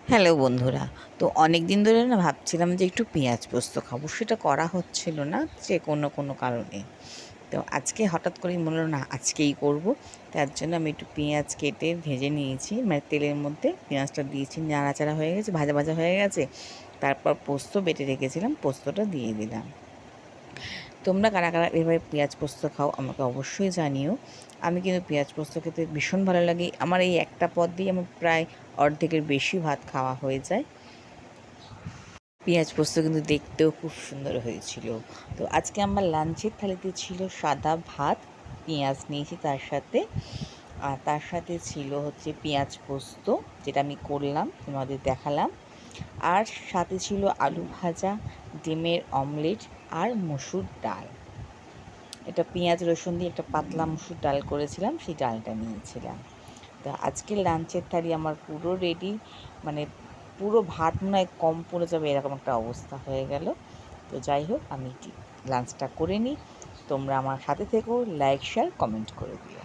Hello বন্ধুরা। তো অনেক দিন ধরে না ভাবছিলাম যে একটু পেঁয়াজ পোস্ত খাবো, সেটা করা হচ্ছিল না যে কোনো কারণে। তো আজকে হঠাৎ করেই মনে হলো না আজকেই করব। তার জন্য আমি একটু পেঁয়াজ কেটে ভেজে নিয়েছি, মানে তেলের মধ্যে পেঁয়াজটা দিয়েছি, নাড়াচাড়া হয়ে গেছে, ভাজা ভাজা হয়ে গেছে। তারপর পোস্ত বেটে রেখেছিলাম, পোস্তটা দিয়ে দিলাম। তোমরা কারা কারা এভাবে পেঁয়াজ পোস্ত খাও আমাকে অবশ্যই জানিও। আমি কিন্তু পেঁয়াজ পোস্ত খেতে ভীষণ ভালো লাগে। আমার এই একটা পদ দিয়ে আমার প্রায় অর্ধেকের বেশি ভাত খাওয়া হয়ে যায়। পেঁয়াজ পোস্ত কিন্তু দেখতেও খুব সুন্দর হয়েছিল। তো আজকে আমার লাঞ্চের থালিতে ছিল সাদা ভাত, পেঁয়াজ নিয়েছি তার সাথে, আর তার সাথে ছিল হচ্ছে পেঁয়াজ পোস্ত, যেটা আমি করলাম তোমাদের দেখালাম। আর সাথে ছিল আলু ভাজা, ডিমের অমলেট আর মসুর ডাল। এটা পেঁয়াজ রসুন দিয়ে একটা পাতলা মসুর ডাল করেছিলাম, সেই ডালটা নিয়েছিলাম। তো আজকের লাঞ্চের থালি আমার পুরো রেডি, মানে পুরো ভাত মনে হয় কম পড়ে যাবে এরকম একটা অবস্থা হয়ে গেল। তো যাই হোক, আমি লাঞ্চটা করে নিই। তোমরা আমার সাথে থেকো, লাইক শেয়ার কমেন্ট করে দিও।